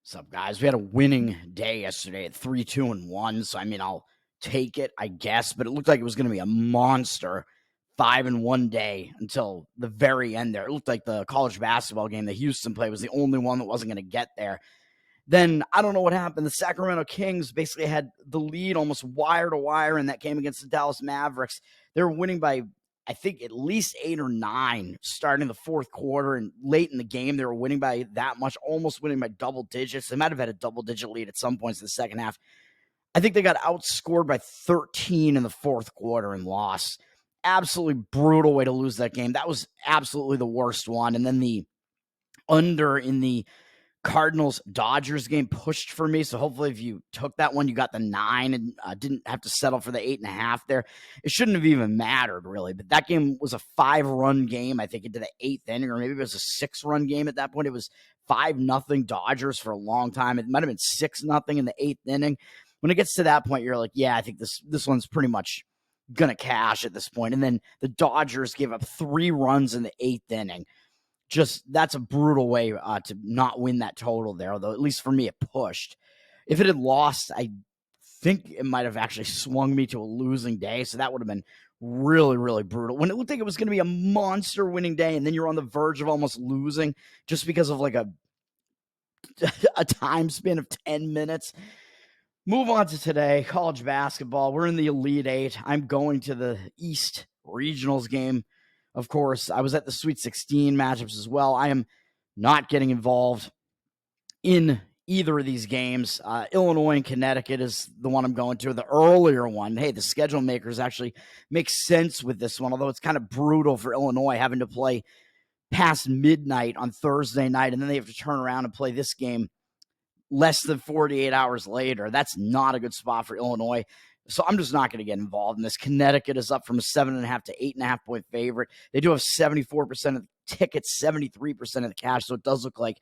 What's up, guys? We had a winning day yesterday at 3-2-1. So, I'll take it, I guess. But it looked like it was going to be a monster 5-1 day until the very end there. It looked like the college basketball game that Houston played was the only one that wasn't going to get there. Then, I don't know what happened. The Sacramento Kings basically had the lead almost wire to wire in that game against the Dallas Mavericks. They were winning by, I think, at least 8 or 9 starting the fourth quarter, and late in the game they were winning by that much, almost winning by double digits. They might have had a double-digit lead at some points in the second half. I think they got outscored by 13 in the fourth quarter and lost. Absolutely brutal way to lose that game. That was absolutely the worst one. And then the under in the Cardinals-Dodgers game pushed for me. So hopefully if you took that one, you got the 9 and didn't have to settle for the 8.5 there. It shouldn't have even mattered, really. But that game was a 5-run game, I think, into the 8th inning, or maybe it was a 6-run game at that point. It was 5-0 Dodgers for a long time. It might have been 6-0 in the 8th inning. When it gets to that point, you're like, yeah, I think this one's pretty much going to cash at this point. And then the Dodgers gave up 3 runs in the 8th inning. Just that's a brutal way to not win that total there, although at least for me it pushed. If it had lost, I think it might have actually swung me to a losing day, so that would have been really, really brutal. When it looked like it was going to be a monster winning day, and then you're on the verge of almost losing just because of like a time span of 10 minutes. Move on to today, college basketball. We're in the Elite Eight. I'm going to the East Regionals game. Of course, I was at the Sweet 16 matchups as well. I am not getting involved in either of these games. Illinois and Connecticut is the one I'm going to. The earlier one, hey, the schedule makers actually make sense with this one, although it's kind of brutal for Illinois having to play past midnight on Thursday night, and then they have to turn around and play this game less than 48 hours later. That's not a good spot for Illinois. So I'm just not going to get involved in this. Connecticut is up from a 7.5 to 8.5 point favorite. They do have 74% of the tickets, 73% of the cash. So it does look like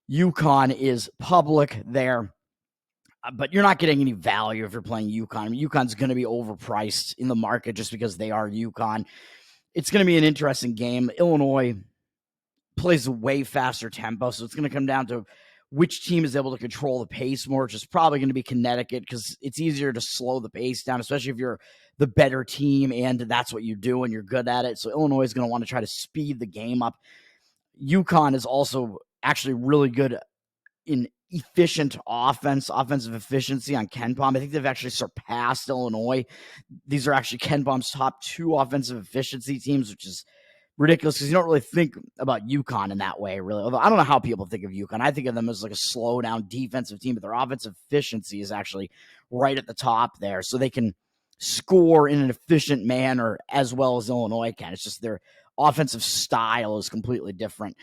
UConn is public there. But you're not getting any value if you're playing UConn. UConn's going to be overpriced in the market just because they are UConn. It's going to be an interesting game. Illinois plays a way faster tempo, so it's going to come down to which team is able to control the pace more, which is probably going to be Connecticut because it's easier to slow the pace down, especially if you're the better team and that's what you do and you're good at it. So Illinois is going to want to try to speed the game up. UConn is also actually really good in efficient offensive efficiency on KenPom. I think they've actually surpassed Illinois. These are actually KenPom's top 2 offensive efficiency teams, which is ridiculous because you don't really think about UConn in that way, really. Although I don't know how people think of UConn. I think of them as like a slow down defensive team, but their offensive efficiency is actually right at the top there. So they can score in an efficient manner as well as Illinois can. It's just their offensive style is completely different.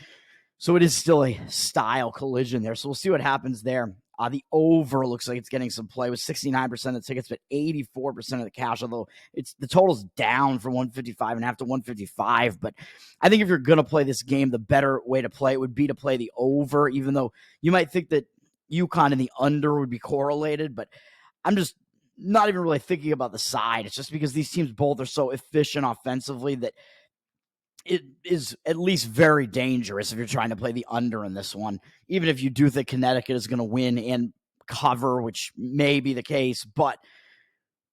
So it is still a style collision there. So we'll see what happens there. The over looks like it's getting some play with 69% of the tickets, but 84% of the cash, although it's the total's down from 155.5 to 155. But I think if you're going to play this game, the better way to play it would be to play the over, even though you might think that UConn and the under would be correlated. But I'm just not even really thinking about the side. It's just because these teams both are so efficient offensively that it is at least very dangerous if you're trying to play the under in this one, even if you do think Connecticut is going to win and cover, which may be the case, but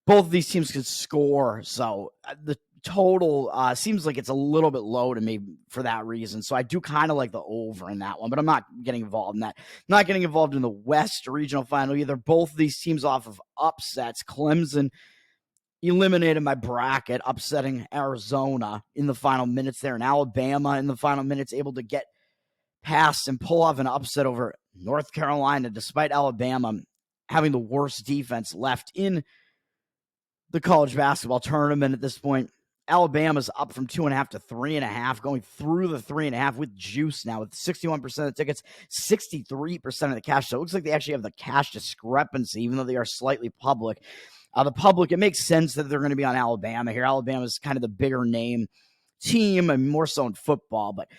both of these teams could score. So the total seems like it's a little bit low to me for that reason. So I do kind of like the over in that one, but I'm not getting involved in that. Not getting involved in the West regional final either. Both of these teams off of upsets. Clemson eliminated my bracket, upsetting Arizona in the final minutes there, and Alabama in the final minutes able to get past and pull off an upset over North Carolina, despite Alabama having the worst defense left in the college basketball tournament at this point. Alabama's up from 2.5 to 3.5, going through the 3.5 with juice now, with 61% of the tickets, 63% of the cash. So it looks like they actually have the cash discrepancy, even though they are slightly public. The public, it makes sense that they're going to be on Alabama here. Alabama is kind of the bigger name team and more so in football. But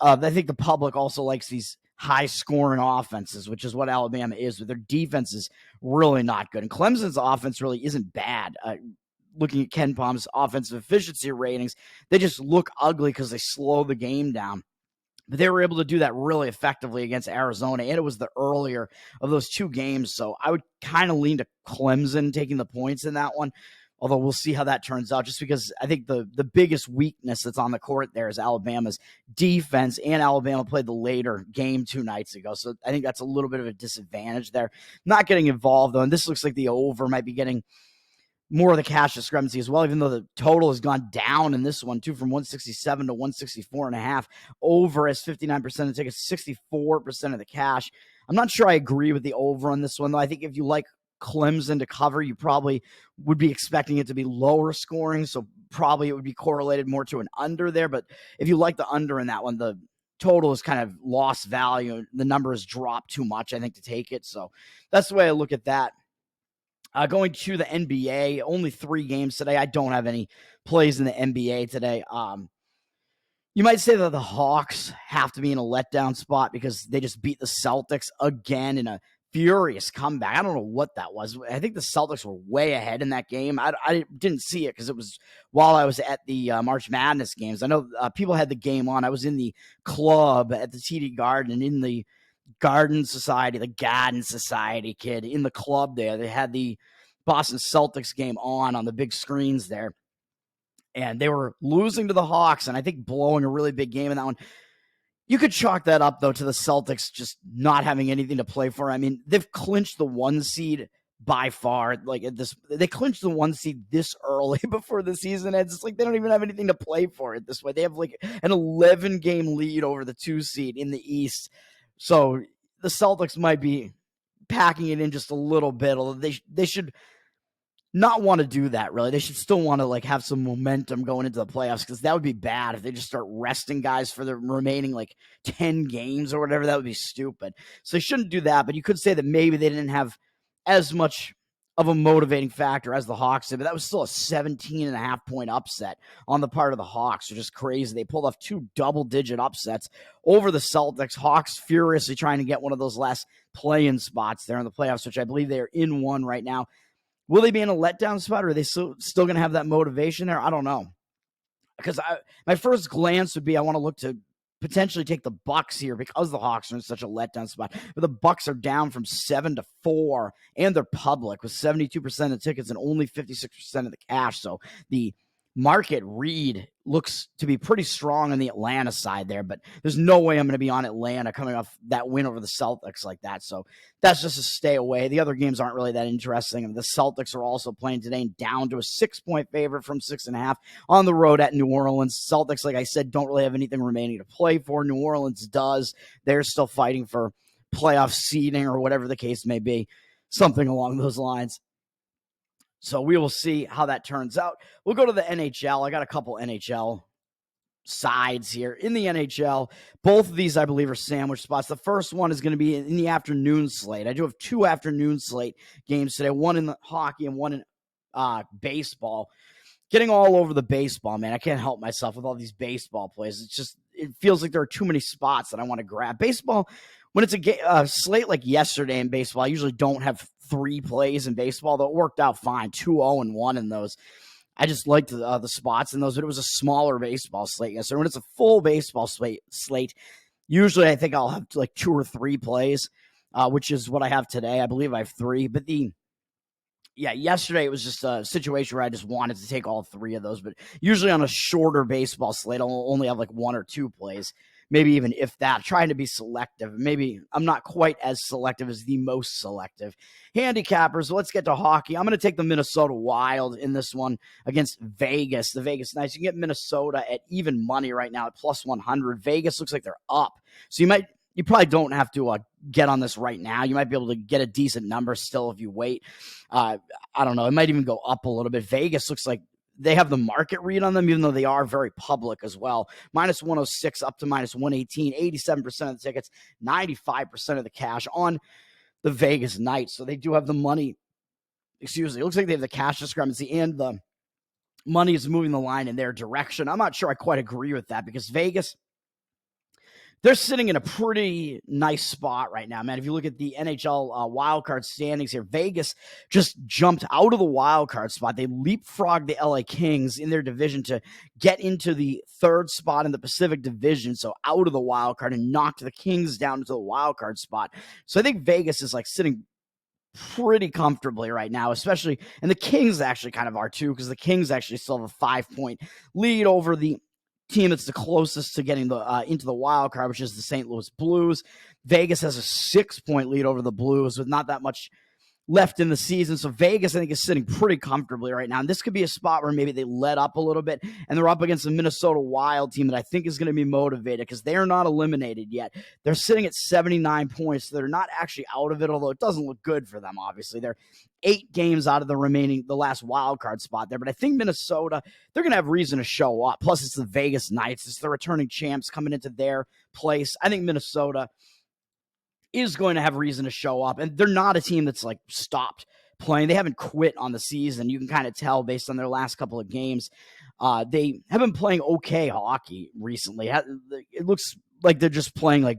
I think the public also likes these high-scoring offenses, which is what Alabama is. But their defense is really not good. And Clemson's offense really isn't bad. Looking at KenPom's offensive efficiency ratings, they just look ugly because they slow the game down. But they were able to do that really effectively against Arizona, and it was the earlier of those two games. So I would kind of lean to Clemson taking the points in that one, although we'll see how that turns out, just because I think the biggest weakness that's on the court there is Alabama's defense, and Alabama played the later game 2 nights ago. So I think that's a little bit of a disadvantage there. Not getting involved, though, and this looks like the over might be getting more of the cash discrepancy as well, even though the total has gone down in this one too, from 167 to 164.5. Over as 59% of tickets, 64% of the cash. I'm not sure I agree with the over on this one, though. I think if you like Clemson to cover, you probably would be expecting it to be lower scoring, so probably it would be correlated more to an under there. But if you like the under in that one, the total is kind of lost value. The number has dropped too much, I think, to take it. So that's the way I look at that. Going to the NBA, only 3 games today. I don't have any plays in the NBA today. You might say that the Hawks have to be in a letdown spot because they just beat the Celtics again in a furious comeback. I don't know what that was. I think the Celtics were way ahead in that game. I didn't see it because it was while I was at the March Madness games. I know people had the game on. I was in the club at the TD Garden and in the Garden Society, the Garden Society kid in the club there. They had the Boston Celtics game on the big screens there. And they were losing to the Hawks and I think blowing a really big game in that one. You could chalk that up, though, to the Celtics just not having anything to play for. I mean, they've clinched the 1 seed by far. Like they clinched the 1 seed this early before the season ends. It's like they don't even have anything to play for it this way. They have like an 11-game lead over the 2 seed in the East. So the Celtics might be packing it in just a little bit. Although they should not want to do that, really. They should still want to like have some momentum going into the playoffs, because that would be bad if they just start resting guys for the remaining like 10 games or whatever. That would be stupid. So they shouldn't do that, but you could say that maybe they didn't have as much of a motivating factor as the Hawks did, but that was still a 17.5-point upset on the part of the Hawks, which is crazy. They pulled off 2 double-digit upsets over the Celtics. Hawks furiously trying to get one of those last play-in spots there in the playoffs, which I believe they are in one right now. Will they be in a letdown spot, or are they still going to have that motivation there? I don't know. Because my first glance would be I want to look to potentially take the Bucks here because the Hawks are in such a letdown spot. But the Bucks are down from 7-4, and they're public with 72% of tickets and only 56% of the cash. So the market read looks to be pretty strong on the Atlanta side there, but there's no way I'm going to be on Atlanta coming off that win over the Celtics like that. So that's just a stay away. The other games aren't really that interesting. The Celtics are also playing today and down to a 6-point favorite from 6.5 on the road at New Orleans. Celtics, like I said, don't really have anything remaining to play for. New Orleans does. They're still fighting for playoff seeding or whatever the case may be, something along those lines. So we will see how that turns out. We'll go to the NHL. I got a couple NHL sides here. In the NHL, both of these, I believe, are sandwich spots. The first one is going to be in the afternoon slate. I do have 2 afternoon slate games today, one in the hockey and one in baseball. Getting all over the baseball, man. I can't help myself with all these baseball plays. It feels like there are too many spots that I want to grab. Baseball, when it's a slate like yesterday in baseball, I usually don't have 3 plays in baseball, though it worked out fine, 2-0-1 in those. I just liked the spots in those, but it was a smaller baseball slate yesterday. When it's a full baseball slate, usually I think I'll have like 2 or 3 plays, which is what I have today. I believe I have 3, but yesterday it was just a situation where I just wanted to take all 3 of those, but usually on a shorter baseball slate, I'll only have like 1 or 2 plays. Maybe even if that, trying to be selective. Maybe I'm not quite as selective as the most selective. Handicappers, let's get to hockey. I'm going to take the Minnesota Wild in this one against Vegas, the Vegas Knights. You can get Minnesota at even money right now at plus 100. Vegas looks like they're up. So you probably don't have to get on this right now. You might be able to get a decent number still if you wait. I don't know. It might even go up a little bit. Vegas looks like they have the market read on them, even though they are very public as well. Minus 106 up to minus 118, 87% of the tickets, 95% of the cash on the Vegas Knights. So they do have the money. Excuse me. It looks like they have the cash discrepancy and the money is moving the line in their direction. I'm not sure I quite agree with that because Vegas they're sitting in a pretty nice spot right now, man. If you look at the NHL wildcard standings here, Vegas just jumped out of the wildcard spot. They leapfrogged the LA Kings in their division to get into the third spot in the Pacific Division, so out of the wildcard, and knocked the Kings down into the wildcard spot. So I think Vegas is like sitting pretty comfortably right now, especially, and the Kings actually kind of are too, because the Kings actually still have a 5-point lead over the team that's the closest to getting the into the wild card, which is the St. Louis Blues. Vegas has a 6-point lead over the Blues with not that much left in the season. So Vegas, I think, is sitting pretty comfortably right now. And this could be a spot where maybe they let up a little bit and they're up against the Minnesota Wild team that I think is going to be motivated because they're not eliminated yet. They're sitting at 79 points. So they're not actually out of it, although it doesn't look good for them, obviously. They're 8 games out of the last wild card spot there. But I think Minnesota, they're going to have reason to show up. Plus, it's the Vegas Knights. It's the returning champs coming into their place. I think Minnesota is going to have reason to show up. And they're not a team that's like stopped playing. They haven't quit on the season. You can kind of tell based on their last couple of games. They have been playing okay hockey recently. It looks like they're just playing like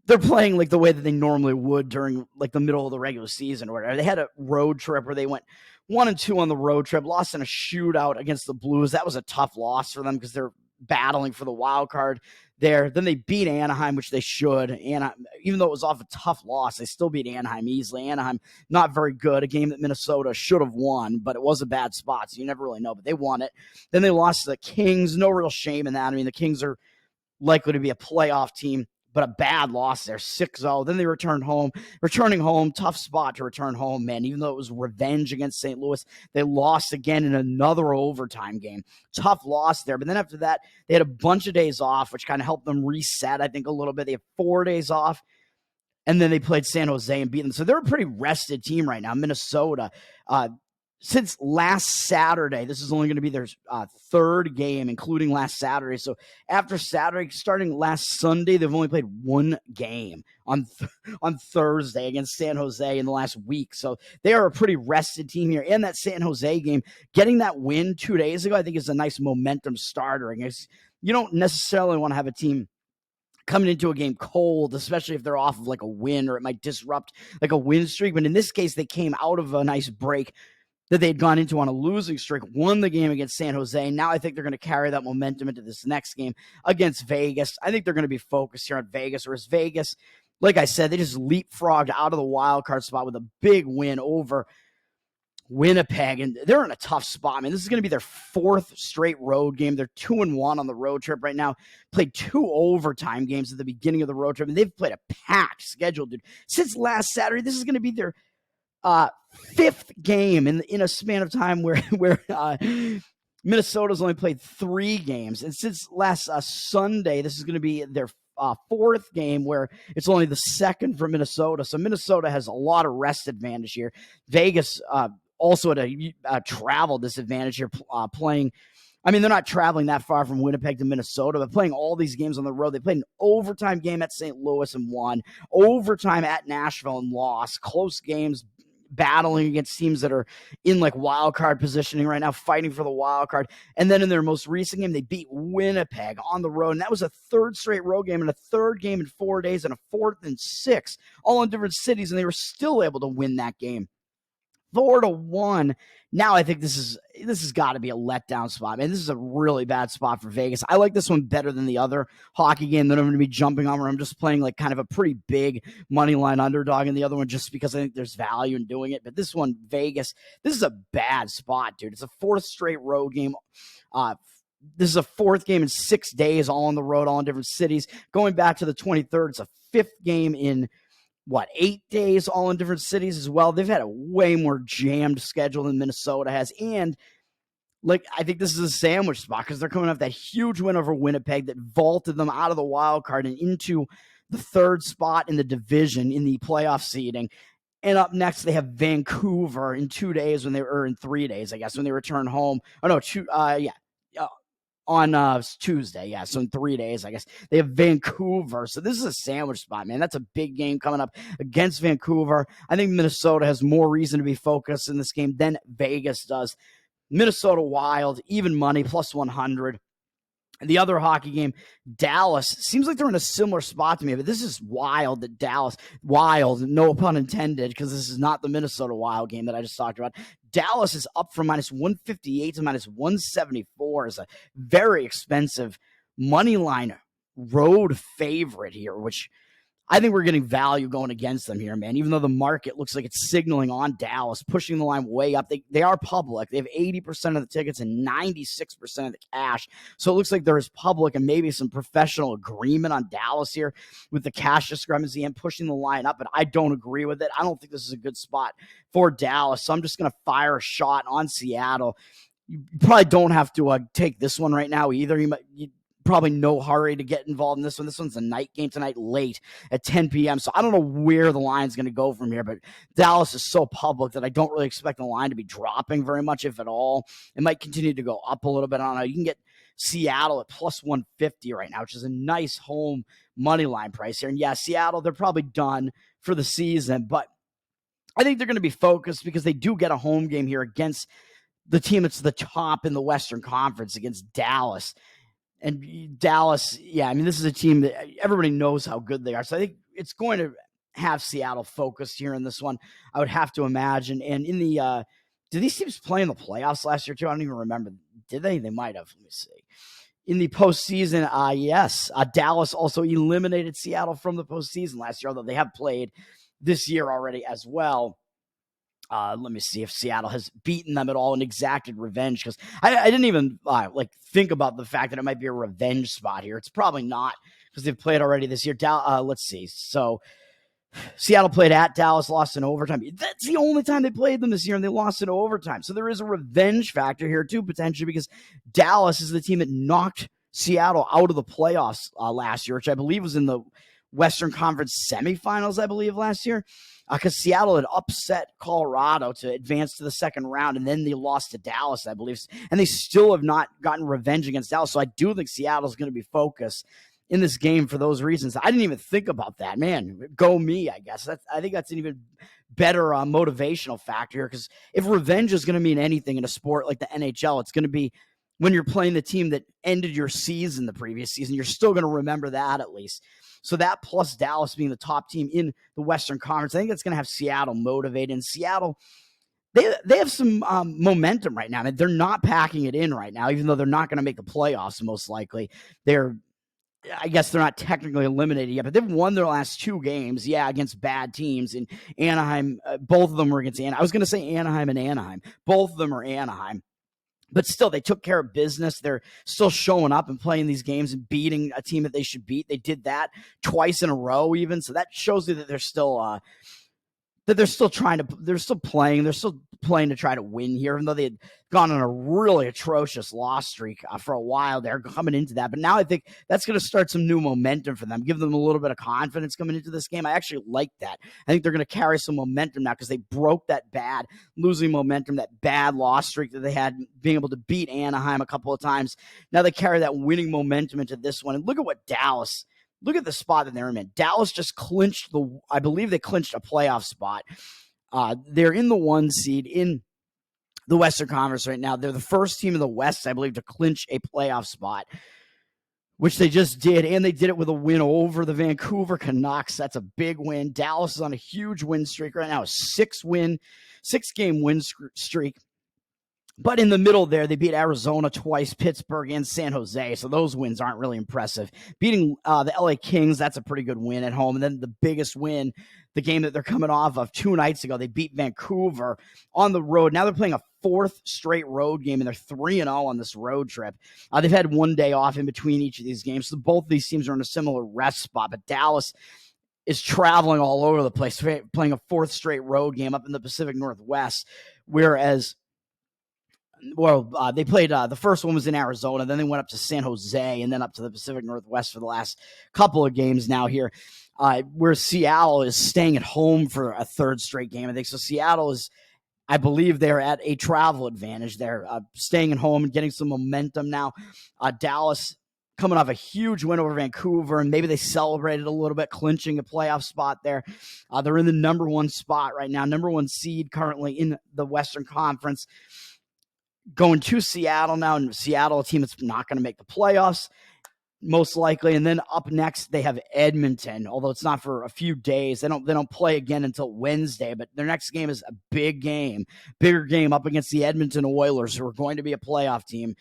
they're playing like the way that they normally would during like the middle of the regular season or whatever. They had a road trip where they went 1-2 on the road trip, lost in a shootout against the Blues. That was a tough loss for them because they're battling for the wild card there. Then they beat Anaheim, which they should. And even though it was off a tough loss, they still beat Anaheim easily. Anaheim, not very good. A game that Minnesota should have won, but it was a bad spot, so you never really know. But they won it. Then they lost to the Kings. No real shame in that. I mean, the Kings are likely to be a playoff team, but a bad loss there, 6-0. Then they returned home. Returning home, tough spot to return home, man. Even though it was revenge against St. Louis, they lost again in another overtime game. Tough loss there. But then after that, they had a bunch of days off, which kind of helped them reset, I think, a little bit. They have 4 days off, and then they played San Jose and beat them. So they're a pretty rested team right now. Minnesota, since last Saturday, this is only going to be their third game, including last Saturday. So after Saturday, starting last Sunday, they've only played 1 game on Thursday against San Jose in the last week. So they are a pretty rested team here. And that San Jose game, getting that win 2 days ago, I think is a nice momentum starter. And you don't necessarily want to have a team coming into a game cold, especially if they're off of like a win, or it might disrupt like a win streak. But in this case, they came out of a nice break that they'd gone into on a losing streak, won the game against San Jose. Now I think they're going to carry that momentum into this next game against Vegas. I think they're going to be focused here on Vegas, whereas Vegas, like I said, they just leapfrogged out of the wild card spot with a big win over Winnipeg, and they're in a tough spot. I mean, this is going to be their 4th straight road game. They're 2-1 on the road trip right now. Played 2 overtime games at the beginning of the road trip, and they've played a packed schedule, dude. Since last Saturday, this is going to be their 5th game in a span of time where Minnesota's only played 3 games. And since last Sunday, this is going to be their 4th game where it's only the 2nd for Minnesota. So Minnesota has a lot of rest advantage here. Vegas also at a travel disadvantage here playing. I mean, they're not traveling that far from Winnipeg to Minnesota, but playing all these games on the road. They played an overtime game at St. Louis and won, overtime at Nashville and lost, close games, battling against teams that are in like wild card positioning right now, fighting for the wild card. And then in their most recent game, they beat Winnipeg on the road. And that was a 3rd straight road game and a 3rd game in 4 days and a 4th and 6th, all in different cities. And they were still able to win that game 4-1. Now I think this has got to be a letdown spot. Man, this is a really bad spot for Vegas. I like this one better than the other hockey game that I'm going to be jumping on, where I'm just playing like kind of a pretty big money line underdog in the other one just because I think there's value in doing it. But this one, Vegas, this is a bad spot, dude. It's a 4th straight road game. This is a 4th game in 6 days, all on the road, all in different cities. Going back to the 23rd, it's a 5th game in 8 days, all in different cities as well. They've had a way more jammed schedule than Minnesota has. And like, I think this is a sandwich spot because they're coming off that huge win over Winnipeg that vaulted them out of the wild card and into the 3rd spot in the division in the playoff seeding. And up next, they have Vancouver in 2 days in 3 days, I guess, when they return home. Oh, no, on Tuesday. Yeah, so in 3 days, I guess. They have Vancouver. So this is a sandwich spot, man. That's a big game coming up against Vancouver. I think Minnesota has more reason to be focused in this game than Vegas does. Minnesota Wild, even money, plus 100. The other hockey game, Dallas, seems like they're in a similar spot to me, but this is wild that Dallas, wild, no pun intended, because this is not the Minnesota Wild game that I just talked about. Dallas is up from minus 158 to minus 174 is a very expensive money line road favorite here, which I think we're getting value going against them here, man. Even though the market looks like it's signaling on Dallas, pushing the line way up. They are public. They have 80% of the tickets and 96% of the cash. So it looks like there is public and maybe some professional agreement on Dallas here with the cash discrepancy and pushing the line up. But I don't agree with it. I don't think this is a good spot for Dallas. So I'm just going to fire a shot on Seattle. You probably don't have to take this one right now either. You probably no hurry to get involved in this one. This one's a night game tonight late at 10 p.m. So I don't know where the line's going to go from here, but Dallas is so public that I don't really expect the line to be dropping very much, if at all. It might continue to go up a little bit. I don't know. You can get Seattle at plus 150 right now, which is a nice home money line price here. And yeah, Seattle, they're probably done for the season, but I think they're going to be focused because they do get a home game here against the team that's the top in the Western Conference, against Dallas. And Dallas, yeah, I mean, this is a team that everybody knows how good they are. So I think it's going to have Seattle focused here in this one, I would have to imagine. And in the did these teams play in the playoffs last year too? I don't even remember. Did they? They might have. Let me see. In the postseason, yes. Dallas also eliminated Seattle from the postseason last year, although they have played this year already as well. Let me see if Seattle has beaten them at all and exacted revenge, because I didn't even think about the fact that it might be a revenge spot here. It's probably not, because they've played already this year. Let's see. So Seattle played at Dallas, lost in overtime. That's the only time they played them this year, and they lost in overtime. So there is a revenge factor here too, potentially, because Dallas is the team that knocked Seattle out of the playoffs last year, which I believe was in the Western Conference semifinals, I believe, last year, because Seattle had upset Colorado to advance to the second round, and then they lost to Dallas, I believe, and they still have not gotten revenge against Dallas. So I do think Seattle's going to be focused in this game for those reasons. I didn't even think about that. Man, go me, I guess. I think that's an even better motivational factor here, because if revenge is going to mean anything in a sport like the NHL, it's going to be when you're playing the team that ended your season the previous season. You're still going to remember that at least. So that, plus Dallas being the top team in the Western Conference, I think that's going to have Seattle motivated. And Seattle, they have some momentum right now. They're not packing it in right now, even though they're not going to make the playoffs most likely. I guess they're not technically eliminated yet, but they've won their last two games, against bad teams. In Anaheim, both of them were against Anaheim. I was going to say Anaheim and Anaheim. Both of them are Anaheim. But still, they took care of business. They're still showing up and playing these games and beating a team that they should beat. They did that twice in a row even. So that shows you that they're still they're still playing. They're still playing to try to win here, even though they had gone on a really atrocious loss streak for a while. They're coming into that. But now I think that's going to start some new momentum for them, give them a little bit of confidence coming into this game. I actually like that. I think they're going to carry some momentum now, because they broke that bad losing momentum, that bad loss streak that they had, being able to beat Anaheim a couple of times. Now they carry that winning momentum into this one. And look at the spot that they're in. Dallas just clinched I believe they clinched a playoff spot. They're in the 1 seed in the Western Conference right now. They're the first team in the West, I believe, to clinch a playoff spot, which they just did, and they did it with a win over the Vancouver Canucks. That's a big win. Dallas is on a huge win streak right now, a 6-game win streak. But in the middle there, they beat Arizona twice, Pittsburgh, and San Jose. So those wins aren't really impressive. Beating the LA Kings, that's a pretty good win at home. And then the biggest win, the game that they're coming off of 2 nights ago, they beat Vancouver on the road. Now they're playing a 4th straight road game, and they're 3-0 on this road trip. They've had 1 day off in between each of these games. So both of these teams are in a similar rest spot. But Dallas is traveling all over the place, playing a 4th straight road game up in the Pacific Northwest, whereas they played, the first one was in Arizona, then they went up to San Jose, and then up to the Pacific Northwest for the last couple of games now here, where Seattle is staying at home for a 3rd straight game, I think. So Seattle is, I believe they're at a travel advantage. They're staying at home and getting some momentum now. Dallas coming off a huge win over Vancouver, and maybe they celebrated a little bit, clinching a playoff spot there. They're in the number 1 spot right now, number 1 seed currently in the Western Conference. going to Seattle now, and Seattle, a team that's not going to make the playoffs, most likely. And then up next, they have Edmonton, although it's not for a few days. They don't play again until Wednesday, but their next game is a bigger game up against the Edmonton Oilers, who are going to be a playoff team.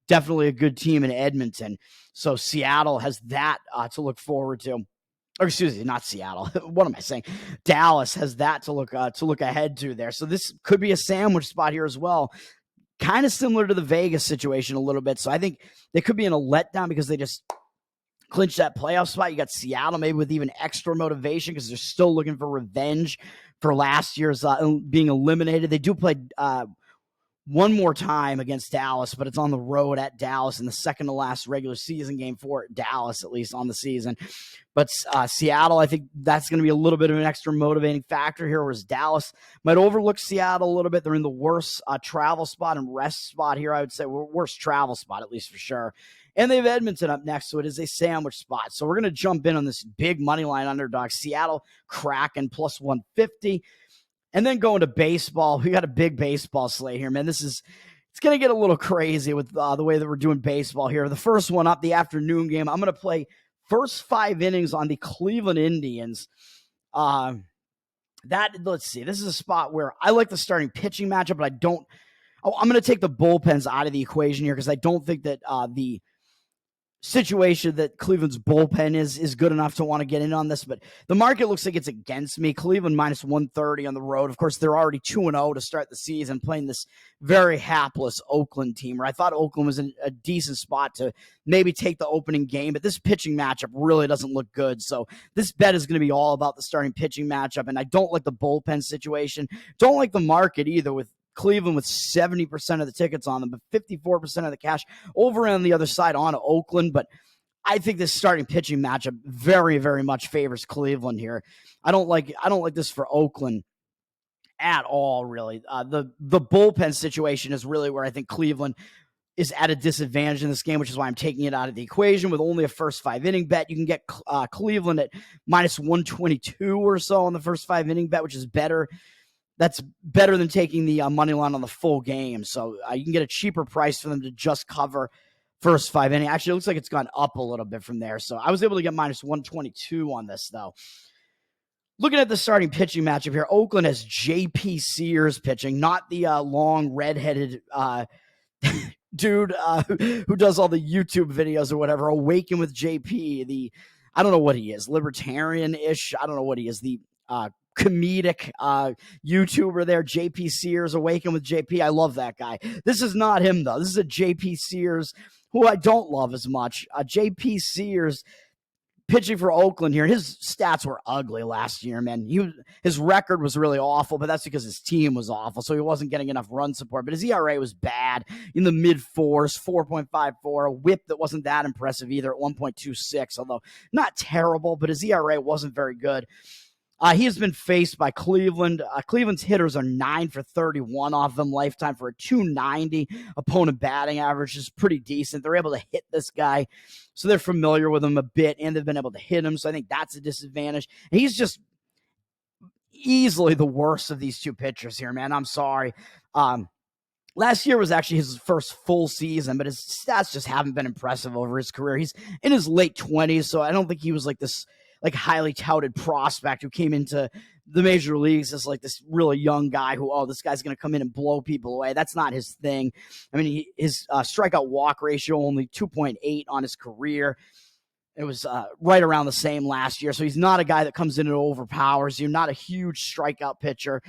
Definitely a good team in Edmonton. So Seattle has that to look forward to. Or excuse me, not Seattle. What am I saying? Dallas has that to look ahead to there. So this could be a sandwich spot here as well. Kind of similar to the Vegas situation a little bit. So I think they could be in a letdown because they just clinched that playoff spot. You got Seattle maybe with even extra motivation because they're still looking for revenge for last year's being eliminated. They do play one more time against Dallas, but it's on the road at Dallas in the second to last regular season game for Dallas, at least on the season. But Seattle, I think that's going to be a little bit of an extra motivating factor here, whereas Dallas might overlook Seattle a little bit. They're in the worst travel spot and rest spot here, I would say. Worst travel spot, at least for sure. And they have Edmonton up next, so it is a sandwich spot. So we're going to jump in on this big money line underdog, Seattle Kraken plus 150. And then going to baseball, we got a big baseball slate here, man. It's going to get a little crazy with the way that we're doing baseball here. The first one up, the afternoon game, I'm going to play first 5 innings on the Cleveland Indians. Let's see. This is a spot where I like the starting pitching matchup, but I'm going to take the bullpens out of the equation here because I don't think that the situation that Cleveland's bullpen is good enough to want to get in on this, but the market looks like it's against me. Cleveland minus 130 on the road. Of course, they're already 2-0 to start the season, playing this very hapless Oakland team, where I thought Oakland was in a decent spot to maybe take the opening game, but this pitching matchup really doesn't look good. So this bet is going to be all about the starting pitching matchup, and I don't like the bullpen situation. Don't like the market either, with Cleveland with 70% of the tickets on them, but 54% of the cash over on the other side on Oakland. But I think this starting pitching matchup very, very much favors Cleveland here. I don't like this for Oakland at all, really. The bullpen situation is really where I think Cleveland is at a disadvantage in this game, which is why I'm taking it out of the equation. With only a first 5 inning bet, you can get Cleveland at minus 122 or so on the first 5 inning bet, which is better. That's better than taking the money line on the full game. So you can get a cheaper price for them to just cover first 5 innings. Actually, it looks like it's gone up a little bit from there. So I was able to get minus 122 on this, though. Looking at the starting pitching matchup here, Oakland has J.P. Sears pitching, not the long redheaded dude who does all the YouTube videos or whatever. Awaken with J.P. I don't know what he is, libertarian-ish. I don't know what he is. The comedic YouTuber there, JP Sears, Awaken with JP. I love that guy. This is not him, though. This is a JP Sears who I don't love as much. JP Sears pitching for Oakland here. His stats were ugly last year, man. His record was really awful, but that's because his team was awful, so he wasn't getting enough run support. But his ERA was bad, in the mid-4s, 4.54, a whip that wasn't that impressive either at 1.26, although not terrible, but his ERA wasn't very good. He has been faced by Cleveland. Cleveland's hitters are 9 for 31 off them lifetime for a 290 opponent batting average, is pretty decent. They're able to hit this guy, so they're familiar with him a bit, and they've been able to hit him, so I think that's a disadvantage. And he's just easily the worst of these two pitchers here, man. I'm sorry. Last year was actually his first full season, but his stats just haven't been impressive over his career. He's in his late 20s, so I don't think he was like this highly touted prospect who came into the major leagues as like this really young guy who, this guy's going to come in and blow people away. That's not his thing. I mean, his strikeout walk ratio only 2.8 on his career. It was right around the same last year. So he's not a guy that comes in and overpowers you. Not a huge strikeout pitcher.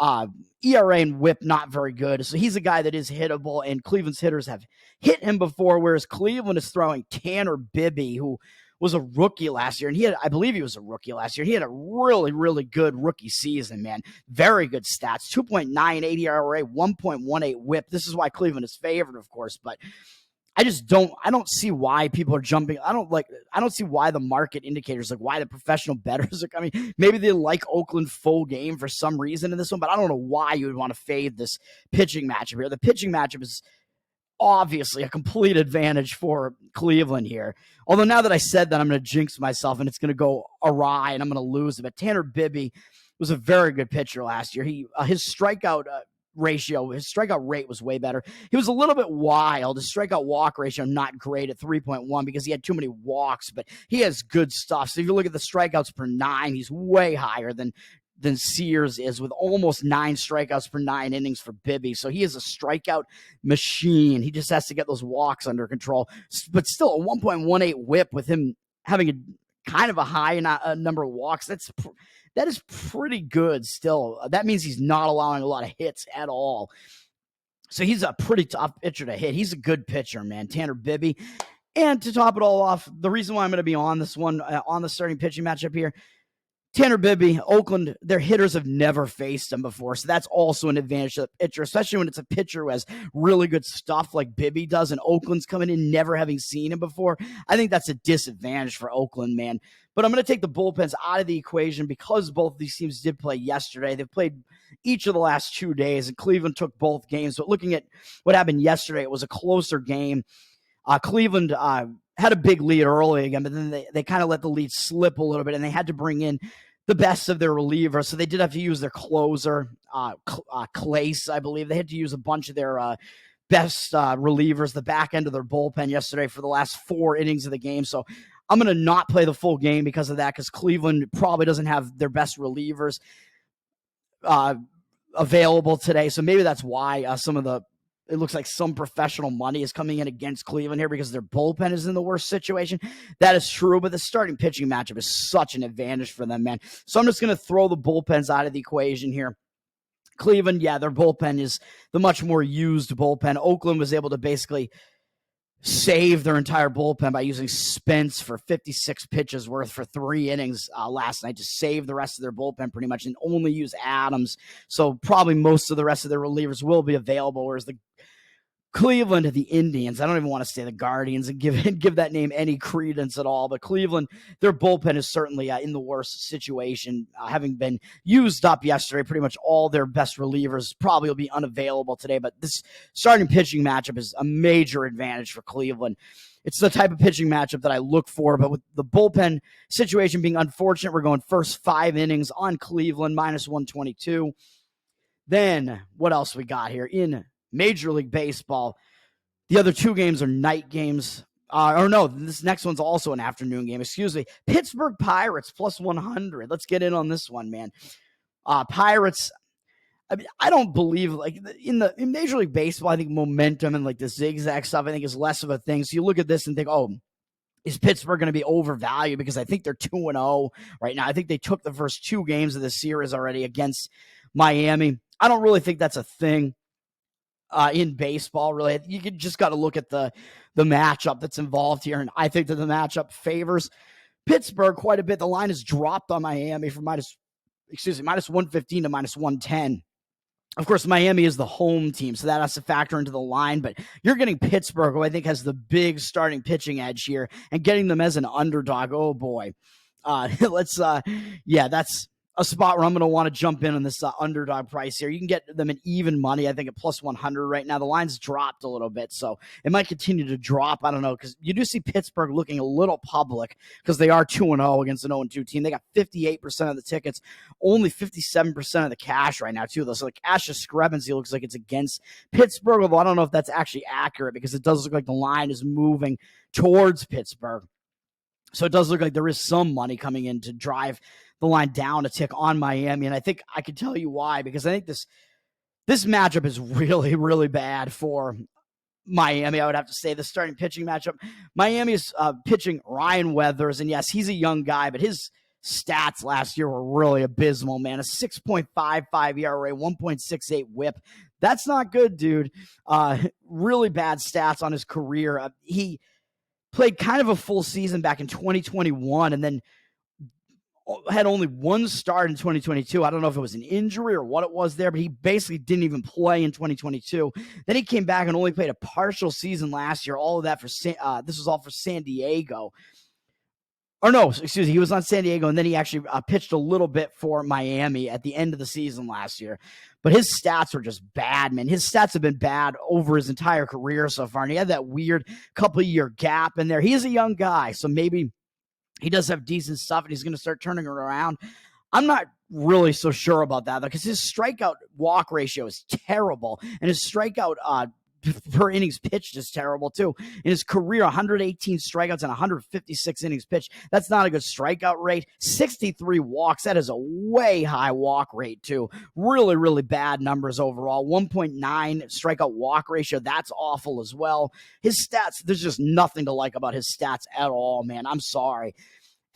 ERA and whip not very good. So he's a guy that is hittable, and Cleveland's hitters have hit him before, whereas Cleveland is throwing Tanner Bibby, who was a rookie last year, and I believe he was a rookie last year. He had a really, really good rookie season, man. Very good stats, 2.98 ERA, 1.18 whip. This is why Cleveland is favored, of course, but I don't see why people are jumping. I don't see why the market indicators, like why the professional bettors are coming. Maybe they like Oakland full game for some reason in this one, but I don't know why you would want to fade this pitching matchup here. The pitching matchup is obviously a complete advantage for Cleveland here. Although now that I said that, I'm going to jinx myself and it's going to go awry and I'm going to lose it. But Tanner Bibby was a very good pitcher last year. His strikeout ratio, his strikeout rate was way better. He was a little bit wild. His strikeout walk ratio not great at 3.1 because he had too many walks, but he has good stuff. So if you look at the strikeouts per 9, he's way higher than Sears is, with almost 9 strikeouts per 9 innings for Bibby. So he is a strikeout machine. He just has to get those walks under control. But still, a 1.18 whip with him having a kind of a high number of walks. That is pretty good still. That means he's not allowing a lot of hits at all. So he's a pretty tough pitcher to hit. He's a good pitcher, man. Tanner Bibby. And to top it all off, the reason why I'm going to be on this one, on the starting pitching matchup here, Tanner Bibby, Oakland, their hitters have never faced him before. So that's also an advantage to the pitcher, especially when it's a pitcher who has really good stuff like Bibby does, and Oakland's coming in never having seen him before. I think that's a disadvantage for Oakland, man. But I'm going to take the bullpens out of the equation because both of these teams did play yesterday. They've played each of the last 2 days, and Cleveland took both games. But looking at what happened yesterday, it was a closer game. Cleveland had a big lead early again, but then they kind of let the lead slip a little bit, and they had to bring in the best of their relievers. So they did have to use their closer, Clace, I believe. They had to use a bunch of their best relievers, the back end of their bullpen yesterday for the last 4 innings of the game. So I'm going to not play the full game because of that, because Cleveland probably doesn't have their best relievers available today. So maybe that's why it looks like some professional money is coming in against Cleveland here because their bullpen is in the worst situation. That is true, but the starting pitching matchup is such an advantage for them, man. So I'm just going to throw the bullpens out of the equation here. Cleveland, yeah, their bullpen is the much more used bullpen. Oakland was able to basically save their entire bullpen by using Spence for 56 pitches worth for 3 innings last night to save the rest of their bullpen pretty much, and only use Adams. So probably most of the rest of their relievers will be available, whereas the Cleveland, the Indians, I don't even want to say the Guardians and give that name any credence at all, but Cleveland, their bullpen is certainly in the worst situation, having been used up yesterday. Pretty much all their best relievers probably will be unavailable today, but this starting pitching matchup is a major advantage for Cleveland. It's the type of pitching matchup that I look for, but with the bullpen situation being unfortunate, we're going first 5 innings on Cleveland, minus 122. Then what else we got here in Major League Baseball? The other 2 games are night games. This next one's also an afternoon game. Excuse me. Pittsburgh Pirates plus 100. Let's get in on this one, man. Pirates. I mean, I don't believe in Major League Baseball. I think momentum and the zigzag stuff, I think, is less of a thing. So you look at this and think, oh, is Pittsburgh going to be overvalued? Because I think they're 2-0 right now. I think they took the first 2 games of the series already against Miami. I don't really think that's a thing. In baseball, really. You just got to look at the matchup that's involved here, and I think that the matchup favors Pittsburgh quite a bit. The line has dropped on Miami from minus 115 to minus 110. Of course, Miami is the home team, so that has to factor into the line, but you're getting Pittsburgh, who I think has the big starting pitching edge here, and getting them as an underdog. Oh boy. That's a spot where I'm going to want to jump in on this underdog price here. You can get them at even money, I think, at plus 100 right now. The line's dropped a little bit, so it might continue to drop. I don't know, because you do see Pittsburgh looking a little public because they are 2-0 against an 0-2 team. They got 58% of the tickets, only 57% of the cash right now, too. So the cash discrepancy looks like it's against Pittsburgh, although I don't know if that's actually accurate because it does look like the line is moving towards Pittsburgh. So it does look like there is some money coming in to drive the line down a tick on Miami. And I think I can tell you why, because I think this matchup is really, really bad for Miami. I would have to say the starting pitching matchup. Miami is pitching Ryan Weathers. And yes, he's a young guy, but his stats last year were really abysmal, man. A 6.55 ERA, 1.68 whip. That's not good, dude. Really bad stats on his career. He played kind of a full season back in 2021 and then had only 1 start in 2022. I don't know if it was an injury or what it was there, but he basically didn't even play in 2022. Then he came back and only played a partial season last year. All of that this was all for San Diego. Or no, excuse me, he was on San Diego, and then he actually pitched a little bit for Miami at the end of the season last year. But his stats were just bad, man. His stats have been bad over his entire career so far, and he had that weird couple-year gap in there. He is a young guy, so maybe he does have decent stuff, and he's going to start turning it around. I'm not really so sure about that, because his strikeout walk ratio is terrible, and his strikeout per innings pitched is terrible too. In his career, 118 strikeouts and 156 innings pitched. That's not a good strikeout rate. 63 walks. That is a way high walk rate too. Really, really bad numbers overall. 1.9 strikeout walk ratio. That's awful as well. His stats, there's just nothing to like about his stats at all, man. I'm sorry.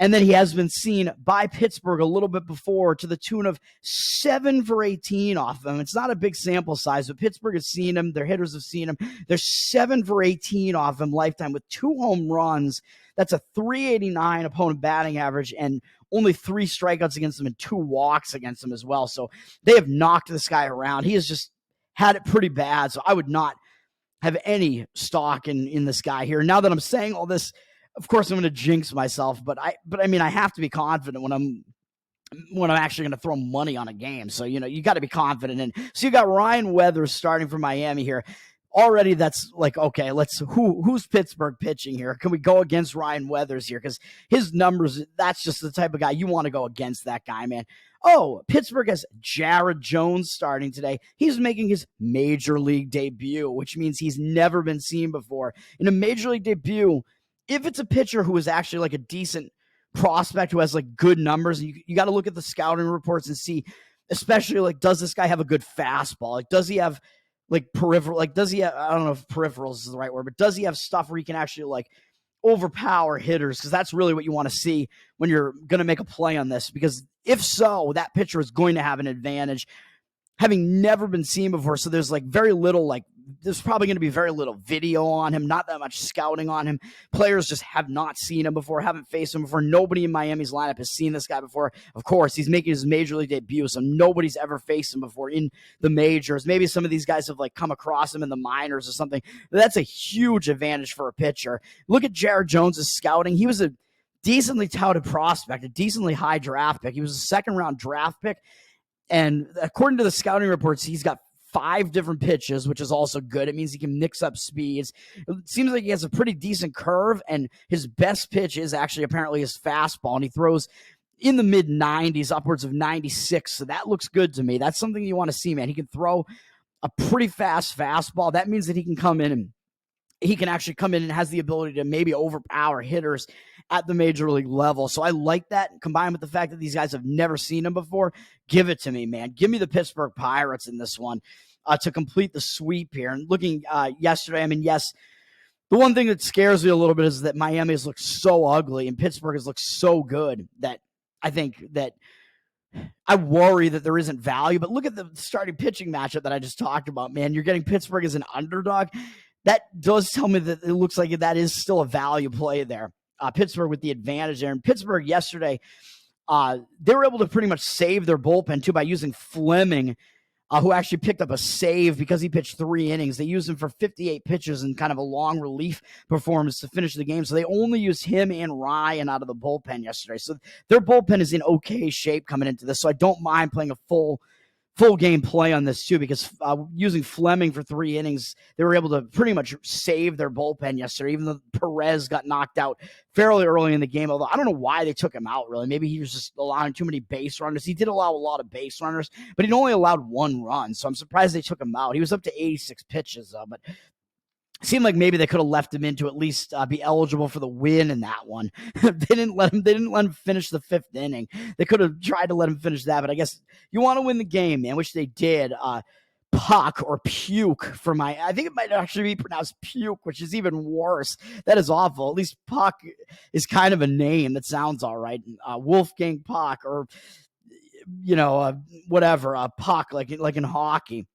And then he has been seen by Pittsburgh a little bit before to the tune of 7 for 18 off them. It's not a big sample size, but Pittsburgh has seen him. Their hitters have seen him. They're 7 for 18 off him lifetime with 2 home runs. That's a 389 opponent batting average and only 3 strikeouts against him and 2 walks against him as well. So they have knocked this guy around. He has just had it pretty bad. So I would not have any stock in this guy here. Now that I'm saying all this, of course, I'm going to jinx myself, but I mean, I have to be confident when I'm actually going to throw money on a game. So, you got to be confident in. So you got Ryan Weathers starting for Miami here. Already that's like, okay, who's Pittsburgh pitching here? Can we go against Ryan Weathers here? Because his numbers, that's just the type of guy you want to go against that guy, man. Oh, Pittsburgh has Jared Jones starting today. He's making his major league debut, which means he's never been seen before. In a major league debut, if it's a pitcher who is actually like a decent prospect who has like good numbers, you got to look at the scouting reports and see, especially like, does this guy have a good fastball? Like, does he have like peripheral? Like, does he have, I don't know if peripherals is the right word, but does he have stuff where he can actually like overpower hitters? Because that's really what you want to see when you're going to make a play on this. Because if so, that pitcher is going to have an advantage, having never been seen before. So there's like very little, like, there's probably going to be very little video on him, not that much scouting on him. Players just have not seen him before, haven't faced him before. Nobody in Miami's lineup has seen this guy before. Of course, he's making his major league debut, so nobody's ever faced him before in the majors. Maybe some of these guys have like come across him in the minors or something. But that's a huge advantage for a pitcher. Look at Jared Jones' scouting. He was a decently touted prospect, a decently high draft pick. He was a second-round draft pick. And according to the scouting reports, he's got 5 different pitches, which is also good. It means he can mix up speeds. It seems like he has a pretty decent curve, and his best pitch is actually apparently his fastball, and he throws in the mid-90s, upwards of 96, so that looks good to me. That's something you want to see, man. He can throw a pretty fast fastball. That means that he can come in and he can actually come in and has the ability to maybe overpower hitters at the major league level. So I like that, combined with the fact that these guys have never seen him before. Give it to me, man. Give me the Pittsburgh Pirates in this one to complete the sweep here. And looking yesterday, I mean, yes, the one thing that scares me a little bit is that Miami has looked so ugly and Pittsburgh has looked so good that I think that I worry that there isn't value. But look at the starting pitching matchup that I just talked about, man. You're getting Pittsburgh as an underdog. That does tell me that it looks like that is still a value play there. Pittsburgh with the advantage there. And Pittsburgh yesterday, they were able to pretty much save their bullpen too by using Fleming, who actually picked up a save because he pitched 3 innings. They used him for 58 pitches and kind of a long relief performance to finish the game. So they only used him and Ryan out of the bullpen yesterday. So their bullpen is in okay shape coming into this. So I don't mind playing a full game play on this too, because using Fleming for 3 innings, they were able to pretty much save their bullpen yesterday, even though Perez got knocked out fairly early in the game. Although I don't know why they took him out, really. Maybe he was just allowing too many base runners. He did allow a lot of base runners, but he only allowed 1 run. So I'm surprised they took him out. He was up to 86 pitches, though, but it seemed like maybe they could have left him in to at least be eligible for the win in that one. They didn't let him finish the 5th inning. They could have tried to let him finish that, but I guess you want to win the game, man, which they did. Puck or Puke for I think it might actually be pronounced Puke, which is even worse. That is awful. At least Puck is kind of a name that sounds all right. Wolfgang Puck, or whatever, Puck, like in hockey,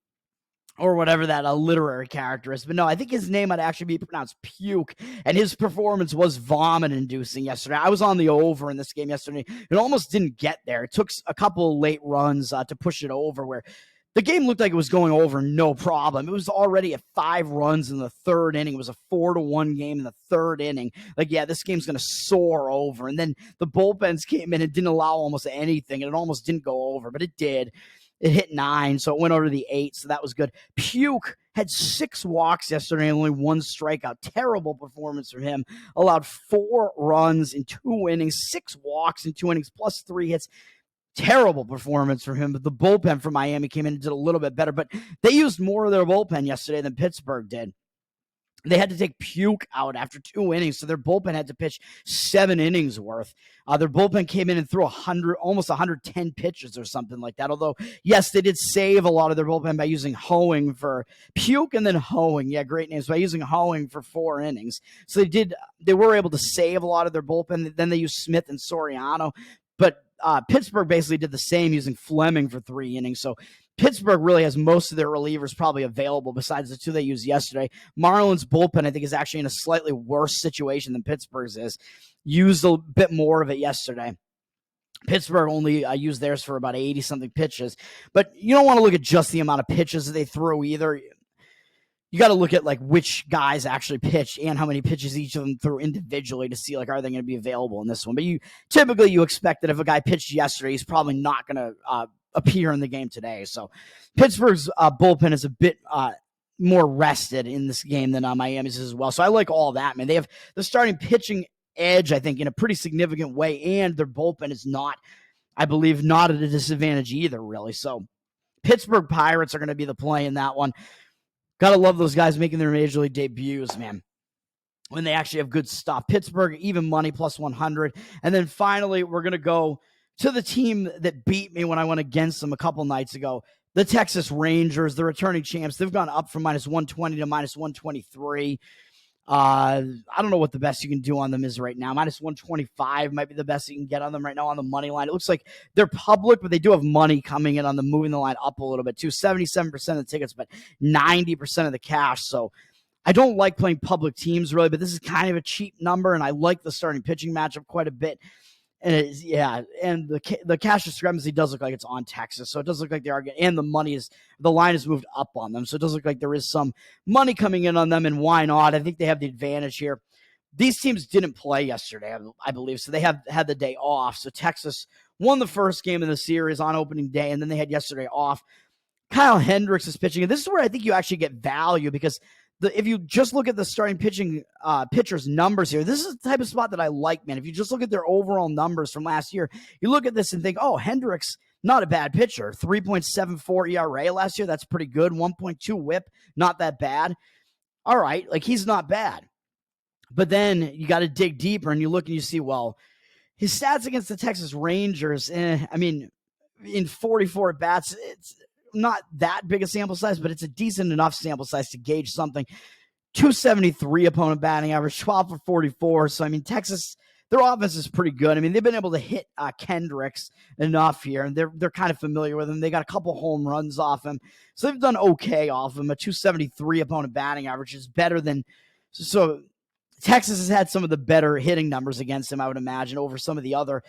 or whatever that literary character is. But no, I think his name might actually be pronounced Puke, and his performance was vomit-inducing yesterday. I was on the over in this game yesterday. It almost didn't get there. It took a couple late runs to push it over, where the game looked like it was going over no problem. It was already at 5 runs in the 3rd inning. It was a 4-1 game in the 3rd inning. Like, yeah, this game's going to soar over. And then the bullpens came in and didn't allow almost anything, and it almost didn't go over, but it did. It hit 9, so it went over to the 8, so that was good. Puke had 6 walks yesterday and only 1 strikeout. Terrible performance from him. Allowed 4 runs in 2 innings, 6 walks in 2 innings, plus 3 hits. terrible performance from him, but the bullpen for Miami came in and did a little bit better. But they used more of their bullpen yesterday than Pittsburgh did. They had to take Puke out after 2 innings, so their bullpen had to pitch 7 innings worth. Their bullpen came in and threw almost 110 pitches or something like that. Although, yes, they did save a lot of their bullpen by using Hoeing for Puke and then Hoeing. Yeah, great names. By using Hoeing for 4 innings. So they were able to save a lot of their bullpen. Then they used Smith and Soriano. But Pittsburgh basically did the same using Fleming for 3 innings. So Pittsburgh really has most of their relievers probably available besides the 2 they used yesterday. Marlins bullpen, I think, is actually in a slightly worse situation than Pittsburgh's is. Used a bit more of it yesterday. Pittsburgh only used theirs for about 80-something pitches. But you don't want to look at just the amount of pitches that they threw either. You got to look at like which guys actually pitched and how many pitches each of them threw individually to see like are they going to be available in this one. But you expect that if a guy pitched yesterday, he's probably not going to appear in the game today. So Pittsburgh's bullpen is a bit more rested in this game than Miami's as well. So I like all that, man. They have the starting pitching edge, I think, in a pretty significant way, and their bullpen is not, I believe, not at a disadvantage either, really. So Pittsburgh Pirates are going to be the play in that one. Gotta love those guys making their major league debuts, man, when they actually have good stuff. Pittsburgh, even money, plus 100. And then finally, we're going to go to the team that beat me when I went against them a couple nights ago, the Texas Rangers, the returning champs. They've gone up from minus 120 to minus 123. I don't know what the best you can do on them is right now. Minus 125 might be the best you can get on them right now on the money line. It looks like they're public, but they do have money coming in on them, moving the line up a little bit too. 77% of the tickets, but 90% of the cash. So I don't like playing public teams really, but this is kind of a cheap number, and I like the starting pitching matchup quite a bit. And and the cash discrepancy does look like it's on Texas, so it does look like they are getting, and the line has moved up on them, so it does look like there is some money coming in on them, and why not? I think they have the advantage here. These teams didn't play yesterday, I believe, so they have had the day off. So Texas won the first game of the series on opening day, and then they had yesterday off. Kyle Hendricks is pitching, and this is where I think you actually get value because if you just look at the starting pitchers' numbers here, this is the type of spot that I like, man. If you just look at their overall numbers from last year, you look at this and think, oh, Hendricks, not a bad pitcher. 3.74 ERA last year. That's pretty good. 1.2 whip, not that bad. All right, like he's not bad. But then you got to dig deeper and you look and you see, well, his stats against the Texas Rangers, I mean, in 44 at-bats, it's not that big a sample size, but it's a decent enough sample size to gauge something. 273 opponent batting average, 12 for 44. So, I mean, Texas, their offense is pretty good. I mean, they've been able to hit Kendricks enough here, and they're kind of familiar with him. They got a couple home runs off him. So they've done okay off him. A 273 opponent batting average is better than – so Texas has had some of the better hitting numbers against him, I would imagine, over some of the other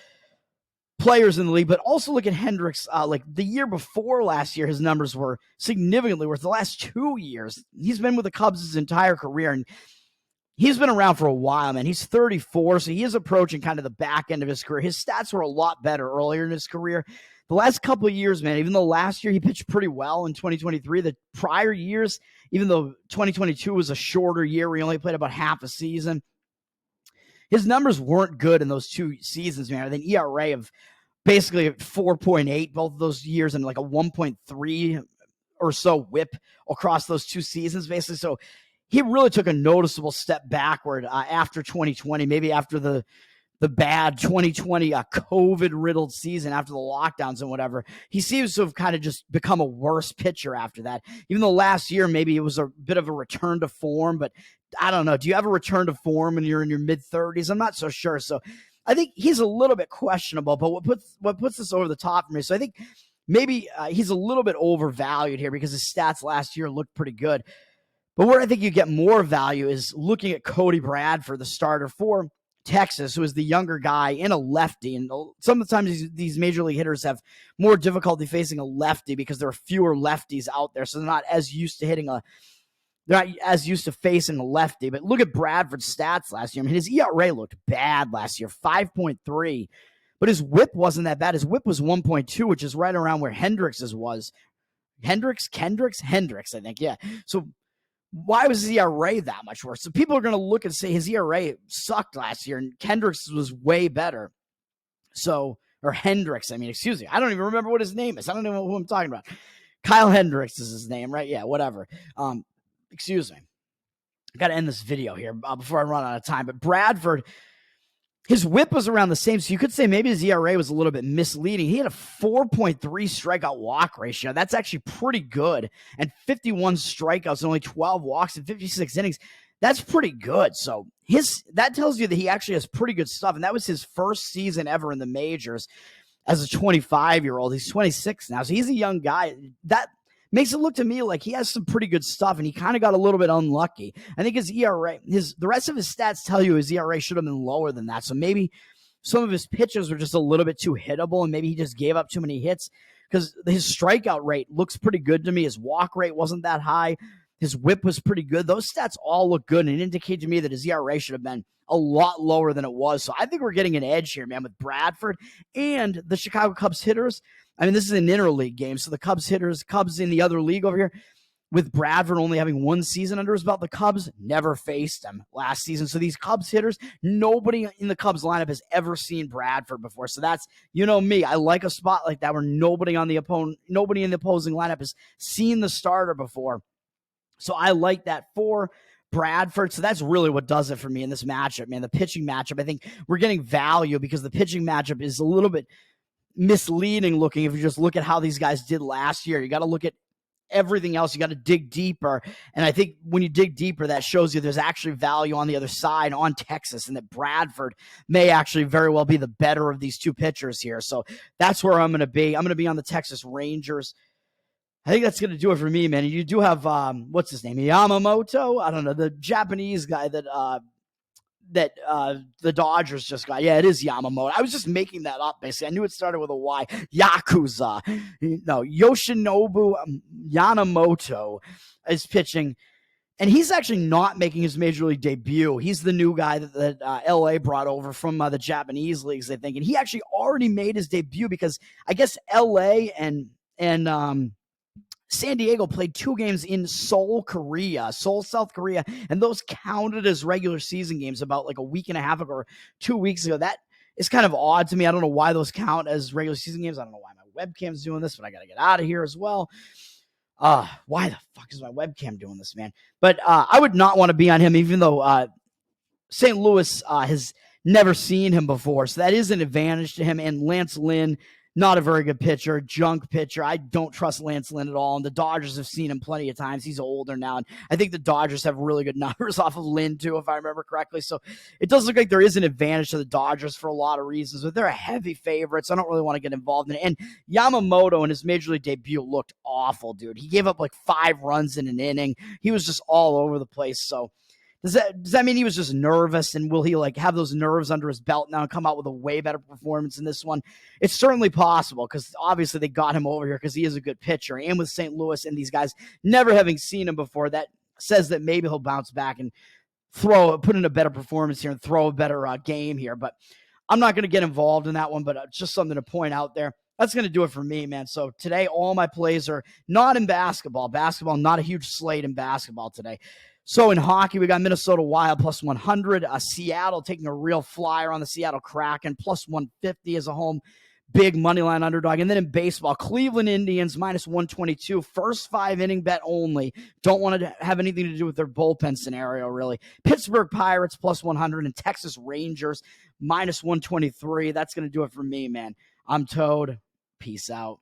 players in the league. But also look at Hendricks. Like the year before last year, his numbers were significantly worse. The last 2 years, he's been with the Cubs his entire career, and he's been around for a while, man. He's 34, so he is approaching kind of the back end of his career. His stats were a lot better earlier in his career. The last couple of years, man, even though last year he pitched pretty well in 2023, the prior years, even though 2022 was a shorter year where he only played about half a season, his numbers weren't good in those 2 seasons, man. I think ERA of basically 4.8 both of those years and like a 1.3 or so whip across those 2 seasons, basically. So he really took a noticeable step backward after 2020, maybe after the bad 2020 COVID-riddled season, after the lockdowns and whatever. He seems to have kind of just become a worse pitcher after that. Even though last year maybe it was a bit of a return to form, but I don't know. Do you have a return to form when you're in your mid-30s? I'm not so sure. So I think he's a little bit questionable, but what puts this over the top for me, so I think maybe he's a little bit overvalued here because his stats last year looked pretty good. But where I think you get more value is looking at Cody Bradford, the starter for Texas, who is the younger guy and a lefty. And sometimes these major league hitters have more difficulty facing a lefty because there are fewer lefties out there. So they're not as used to facing a lefty. But look at Bradford's stats last year. I mean, his ERA looked bad last year, 5.3. But his whip wasn't that bad. His whip was 1.2, which is right around where Hendricks's was. Hendricks, I think, yeah. So why was his ERA that much worse? So people are going to look and say his ERA sucked last year, and Kendricks was way better. So, or Hendricks. I mean, excuse me. I don't even remember what his name is. I don't even know who I'm talking about. Kyle Hendricks is his name, right? Yeah, whatever. Excuse me. I got to end this video here before I run out of time. But Bradford, his whip was around the same, so you could say maybe his ERA was a little bit misleading. He had a 4.3 strikeout walk ratio. That's actually pretty good. And 51 strikeouts and only 12 walks in 56 innings. That's pretty good. So that tells you that he actually has pretty good stuff. And that was his first season ever in the majors as a 25-year-old. He's 26 now, so he's a young guy. That makes it look to me like he has some pretty good stuff, and he kind of got a little bit unlucky. I think his ERA, the rest of his stats tell you his ERA should have been lower than that. So maybe some of his pitches were just a little bit too hittable, and maybe he just gave up too many hits, because his strikeout rate looks pretty good to me. His walk rate wasn't that high. His whip was pretty good. Those stats all look good, and it indicate to me that his ERA should have been a lot lower than it was. So I think we're getting an edge here, man, with Bradford and the Chicago Cubs hitters. I mean, this is an interleague game, so the Cubs hitters, Cubs in the other league over here, with Bradford only having one season under his belt, the Cubs never faced him last season. So these Cubs hitters, nobody in the Cubs lineup has ever seen Bradford before. So that's, you know me, I like a spot like that where nobody in the opposing lineup has seen the starter before. So I like that for Bradford. So that's really what does it for me in this matchup, man. The pitching matchup, I think we're getting value because the pitching matchup is a little bit misleading looking. If you just look at how these guys did last year, you got to look at everything else. You got to dig deeper. And I think when you dig deeper, that shows you there's actually value on the other side on Texas, and that Bradford may actually very well be the better of these two pitchers here. So that's where I'm going to be. I'm going to be on the Texas Rangers. I think that's going to do it for me, man. You do have, what's his name? Yamamoto? I don't know. The Japanese guy that the Dodgers just got. Yeah, it is Yamamoto. I was just making that up, basically. I knew it started with a Y. Yakuza. No, Yoshinobu Yamamoto is pitching. And he's actually not making his major league debut. He's the new guy that LA brought over from the Japanese leagues, I think. And he actually already made his debut because I guess LA and San Diego played 2 games in Seoul, South Korea, and those counted as regular season games about like a week and a half ago or 2 weeks ago. That is kind of odd to me. I don't know why those count as regular season games. I don't know why my webcam's doing this, but I got to get out of here as well. Why the fuck is my webcam doing this, man? But I would not want to be on him, even though St. Louis has never seen him before. So that is an advantage to him. And Lance Lynn, not a very good pitcher, junk pitcher. I don't trust Lance Lynn at all. And the Dodgers have seen him plenty of times. He's older now. And I think the Dodgers have really good numbers off of Lynn, too, if I remember correctly. So it does look like there is an advantage to the Dodgers for a lot of reasons, but they're a heavy favorite, so I don't really want to get involved in it. And Yamamoto in his major league debut looked awful, dude. He gave up like 5 runs in an inning. He was just all over the place. So does that mean he was just nervous, and will he like have those nerves under his belt now and come out with a way better performance in this one? It's certainly possible, because obviously they got him over here because he is a good pitcher. And with St. Louis and these guys never having seen him before, that says that maybe he'll bounce back and put in a better performance here and throw a better game here. But I'm not going to get involved in that one, but just something to point out there. That's going to do it for me, man. So today, all my plays are not in basketball. Not a huge slate in basketball today. So in hockey, we got Minnesota Wild plus 100. Seattle taking a real flyer on the Seattle Kraken, plus 150 as a home big moneyline underdog. And then in baseball, Cleveland Indians minus 122. First 5 inning bet only. Don't want to have anything to do with their bullpen scenario, really. Pittsburgh Pirates plus 100 and Texas Rangers minus 123. That's going to do it for me, man. I'm Toad. Peace out.